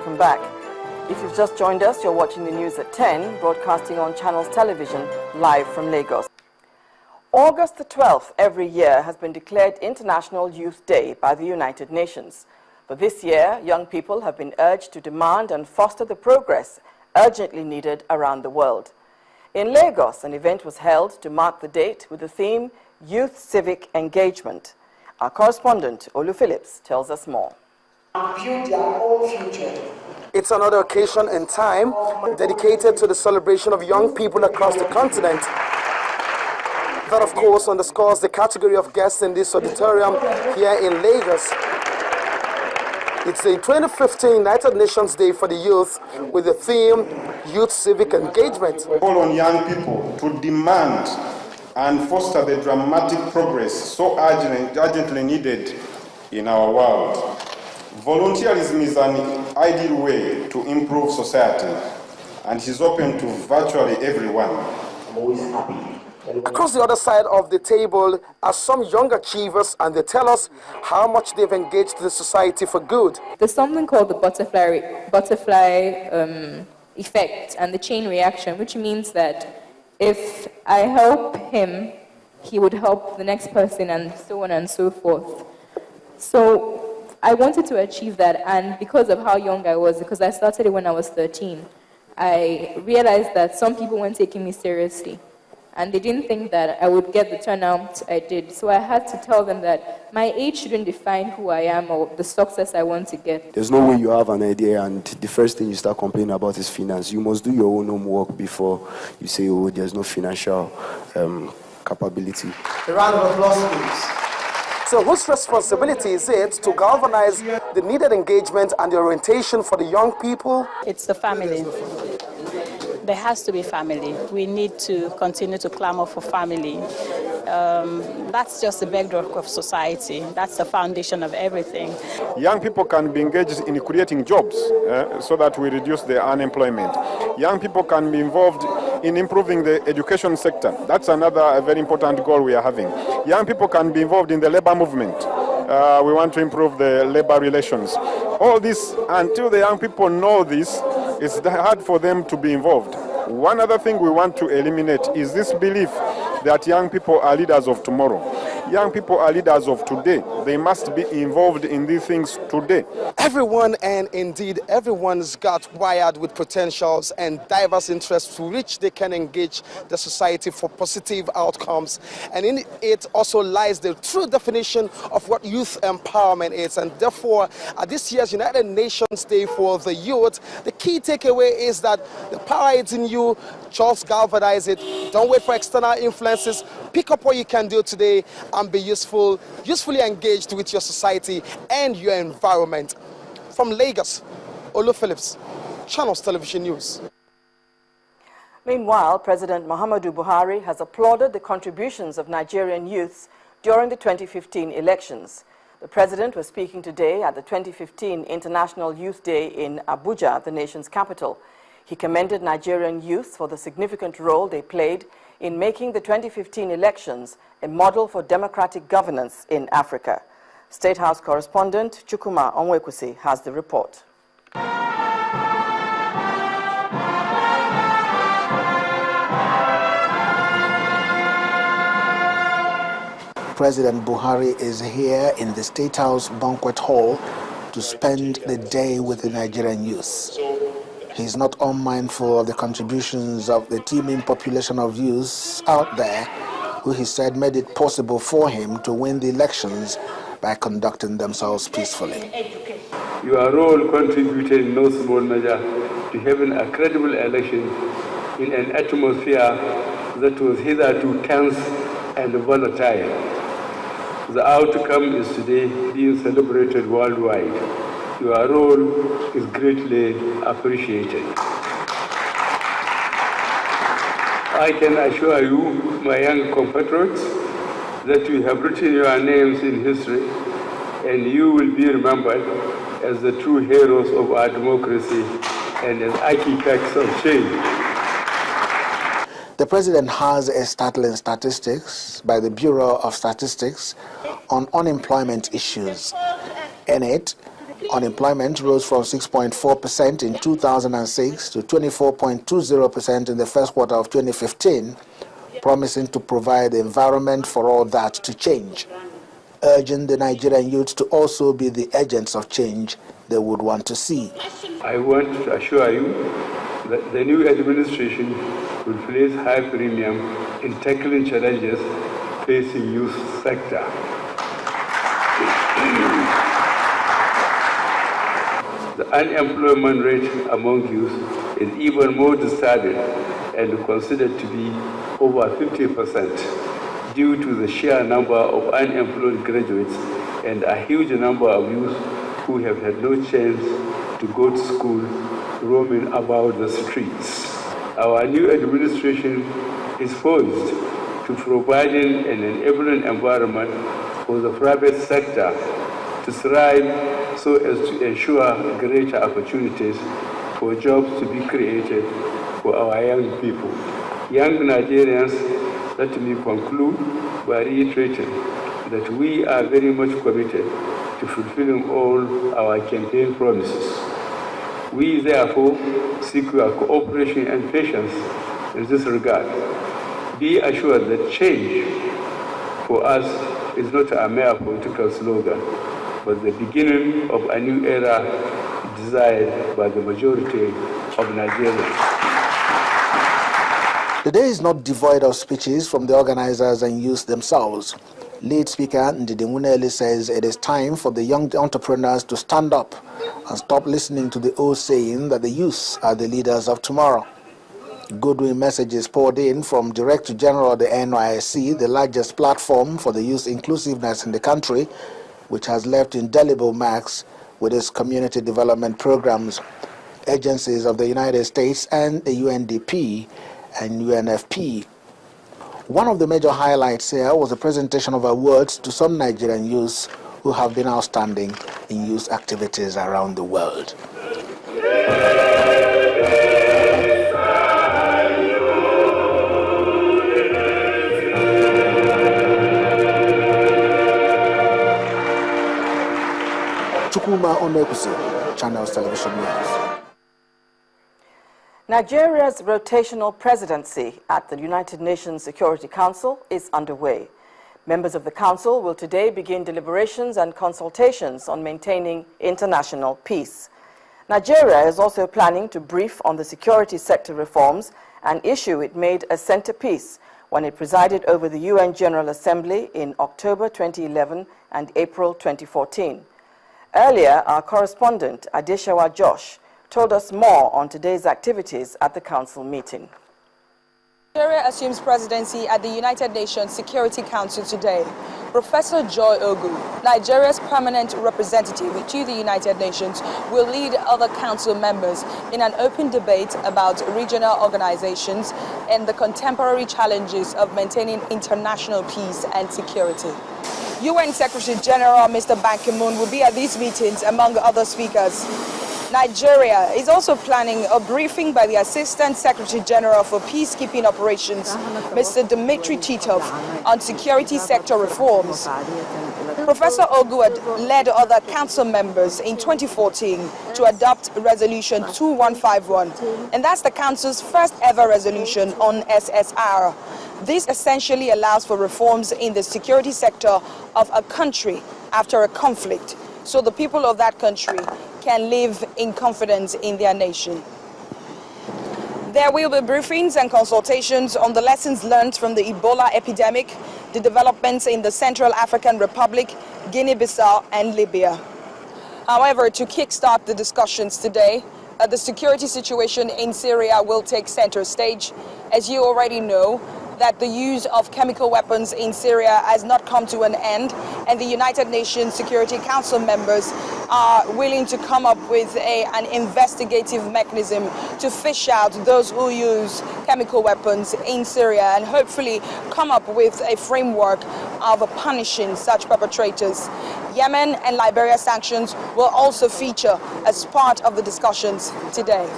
welcome back. If you've just joined us, you're watching the news at 10, broadcasting on Channels Television, live from Lagos. August the 12th every year has been declared International Youth Day by the United Nations. But this year, young people have been urged to demand and foster the progress urgently needed around the world. In Lagos, an event was held to mark the date with the theme Youth Civic Engagement. Our correspondent, Olu Phillips, tells us more. Build their own future. It's another occasion and time dedicated to the celebration of young people across the continent. That, of course, underscores the category of guests in this auditorium here in Lagos. It's the 2015 United Nations Day for the Youth with the theme Youth Civic Engagement. Call on young people to demand and foster the dramatic progress so urgently needed in our world. Volunteerism is an ideal way to improve society, and is open to virtually everyone. I'm always happy. Across the other side of the table are some young achievers, and they tell us how much they've engaged the society for good. There's something called the butterfly effect and the chain reaction, which means that if I help him, he would help the next person, and so on and so forth. So I wanted to achieve that, and because of how young I was, because I started it when I was 13, I realized that some people weren't taking me seriously. And they didn't think that I would get the turnout I did. So I had to tell them that my age shouldn't define who I am or the success I want to get. There's no way you have an idea and the first thing you start complaining about is finance. You must do your own homework before you say, oh, there's no financial capability. A round of applause, please. So whose responsibility is it to galvanize the needed engagement and the orientation for the young people? It's the family. There has to be family. We need to continue to clamor for family. That's just the bedrock of society. That's the foundation of everything. Young people can be engaged in creating jobs so that we reduce the unemployment. Young people can be involved in improving the education sector. That's another very important goal we are having. Young people can be involved in the labor movement. We want to improve the labor relations. All this, until the young people know this, it's hard for them to be involved. One other thing we want to eliminate is this belief that young people are leaders of tomorrow. Young people are leaders of today. They must be involved in these things today. Everyone, and indeed everyone's got wired with potentials and diverse interests to which they can engage the society for positive outcomes. And in it also lies the true definition of what youth empowerment is. And therefore, at this year's United Nations Day for the Youth, the key takeaway is that the power is in you. Just galvanize it. Don't wait for external influences. Pick up what you can do today and be usefully engaged with your society and your environment. From Lagos, Olu Phillips, Channels Television News. Meanwhile, President Muhammadu Buhari has applauded the contributions of Nigerian youths during the 2015 elections. The president was speaking today at the 2015 International Youth Day in Abuja, the nation's capital. He commended Nigerian youth for the significant role they played in making the 2015 elections a model for democratic governance in Africa. State House correspondent Chukuma Onwekusi has the report. President Buhari is here in the State House banquet hall to spend the day with the Nigerian youth. He's not unmindful of the contributions of the teeming population of youths out there, who he said made it possible for him to win the elections by conducting themselves peacefully. Your role contributed in no small measure to having a credible election in an atmosphere that was hitherto tense and volatile. The outcome is today being celebrated worldwide. Your role is greatly appreciated. I can assure you, my young compatriots, that you have written your names in history and you will be remembered as the true heroes of our democracy and as architects of change. The president has a startling statistics by the Bureau of Statistics on unemployment issues. In it, Unemployment rose from 6.4% in 2006 to 24.20% in the first quarter of 2015, promising to provide the environment for all that to change, urging the Nigerian youth to also be the agents of change they would want to see. I want to assure you that the new administration will place high premium in tackling challenges facing youth sector. The unemployment rate among youth is even more disturbing and considered to be over 50% due to the sheer number of unemployed graduates and a huge number of youth who have had no chance to go to school roaming about the streets. Our new administration is poised to providing an enabling environment for the private sector to thrive so as to ensure greater opportunities for jobs to be created for our young people. Young Nigerians, let me conclude by reiterating that we are very much committed to fulfilling all our campaign promises. We therefore seek your cooperation and patience in this regard. Be assured that change for us is not a mere political slogan, but the beginning of a new era desired by the majority of Nigerians. The day is not devoid of speeches from the organizers and youth themselves. Lead speaker Ndidi Muneli says it is time for the young entrepreneurs to stand up and stop listening to the old saying that the youth are the leaders of tomorrow. Goodwill messages poured in from Director General of the NYSC, the largest platform for the youth inclusiveness in the country, which has left indelible marks with its community development programs. Agencies of the United States and the UNDP and UNFP. One of the major highlights here was the presentation of awards to some Nigerian youths who have been outstanding in youth activities around the world. Chukuma Onekusi, Channels Television News. Nigeria's rotational presidency at the United Nations Security Council is underway. Members of the Council will today begin deliberations and consultations on maintaining international peace. Nigeria is also planning to brief on the security sector reforms, an issue it made a centerpiece when it presided over the UN General Assembly in October 2011 and April 2014. Earlier, our correspondent, Adeshawa Josh, told us more on today's activities at the Council meeting. Nigeria assumes presidency at the United Nations Security Council today. Professor Joy Ogu, Nigeria's permanent representative to the United Nations, will lead other council members in an open debate about regional organizations and the contemporary challenges of maintaining international peace and security. UN Secretary General Mr. Ban Ki-moon will be at these meetings among other speakers. Nigeria is also planning a briefing by the Assistant Secretary General for Peacekeeping Operations, Mr. Dmitry Titov, on security sector reforms. Professor Ogu had led other council members in 2014 to adopt Resolution 2151, and that's the council's first ever resolution on SSR. This essentially allows for reforms in the security sector of a country after a conflict, so the people of that country can live in confidence in their nation. There will be briefings and consultations on the lessons learned from the Ebola epidemic, the developments in the Central African Republic, Guinea-Bissau and Libya. However, to kickstart the discussions today, the security situation in Syria will take center stage. As you already know, that the use of chemical weapons in Syria has not come to an end, and the United Nations Security Council members are willing to come up with an investigative mechanism to fish out those who use chemical weapons in Syria and hopefully come up with a framework of punishing such perpetrators. Yemen and Liberia sanctions will also feature as part of the discussions today.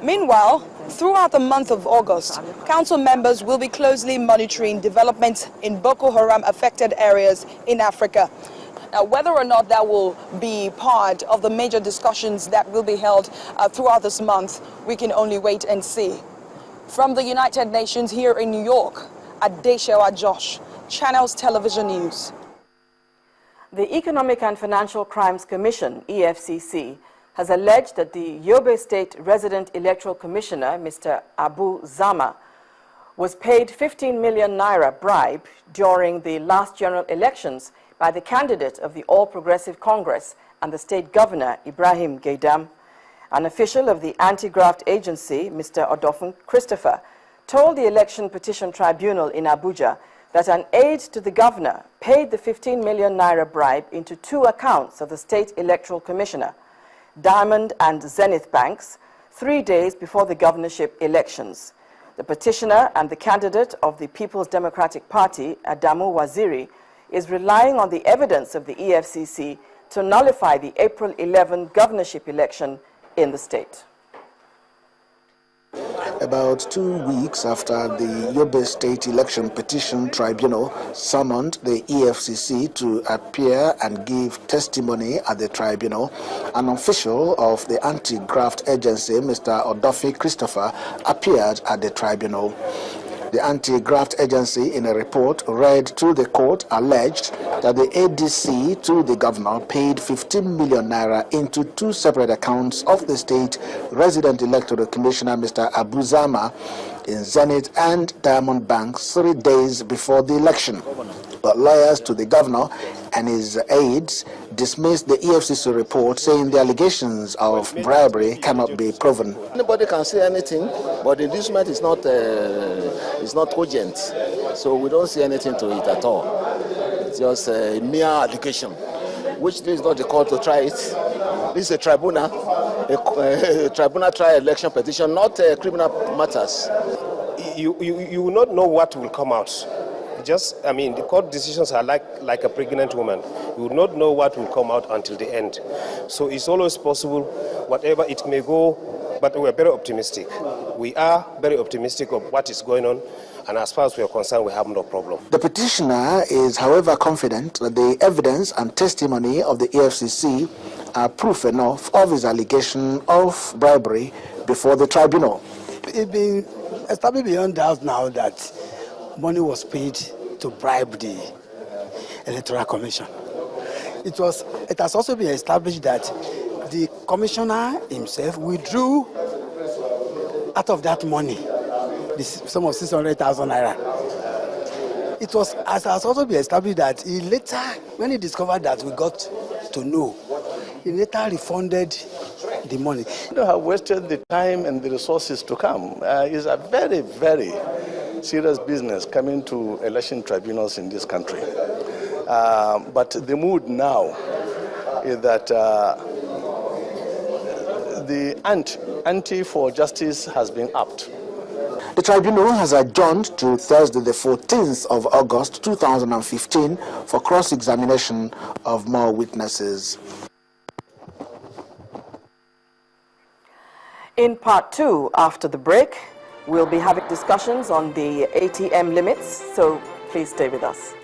Meanwhile, throughout the month of August, Council members will be closely monitoring developments in Boko Haram affected areas in Africa. Now, whether or not that will be part of the major discussions that will be held throughout this month, we can only wait and see. From the United Nations here in New York, Adeshewa Josh, Channels Television News. The Economic and Financial Crimes Commission, EFCC, has alleged that the Yobe State Resident Electoral Commissioner, Mr. Abu Zama, was paid 15 million naira bribe during the last general elections by the candidate of the All Progressive Congress and the state governor, Ibrahim Gaidam. An official of the anti-graft agency, Mr. Odofun Christopher, told the Election Petition Tribunal in Abuja that an aide to the governor paid the 15 million naira bribe into two accounts of the State Electoral Commissioner, Diamond and Zenith Banks, 3 days before the governorship elections. The petitioner and the candidate of the People's Democratic Party, Adamu Waziri, is relying on the evidence of the EFCC to nullify the April 11 governorship election in the state. About 2 weeks after the Yobe State Election Petition Tribunal summoned the EFCC to appear and give testimony at the tribunal, an official of the anti-graft agency, Mr. Odofun Christopher, appeared at the tribunal. The anti-graft agency, in a report read to the court, alleged that the ADC to the governor paid 15 million naira into two separate accounts of the state resident electoral commissioner, Mr. Abu Zama, in Zenith and Diamond Banks 3 days before the election. But lawyers to the governor and his aides dismissed the EFCC report, saying the allegations of bribery cannot be proven. Anybody can say anything, but the inducement is not cogent, so we don't see anything to it at all. It's just a mere allegation, which this is not the court to try it. This is a tribunal. A tribunal trial election petition, not criminal matters. You will not know what will come out. The court decisions are like a pregnant woman. You will not know what will come out until the end. So it's always possible, whatever it may go, but we're very optimistic. We are very optimistic of what is going on, and as far as we are concerned, we have no problem. The petitioner is, however, confident that the evidence and testimony of the EFCC are proof enough of his allegation of bribery before the tribunal. It's been established beyond doubt now that money was paid to bribe the Electoral Commission. It has also been established that the commissioner himself withdrew out of that money the sum of 600,000 naira. It has also been established that he later, when he discovered that we got to know, he later refunded the money. You know, have wasted the time and the resources to come. It's a very, very serious business coming to election tribunals in this country. But the mood now is that the ante for justice has been upped. The tribunal has adjourned to Thursday, the 14th of August 2015 for cross-examination of more witnesses. In part 2, after the break, we'll be having discussions on the ATM limits, so please stay with us.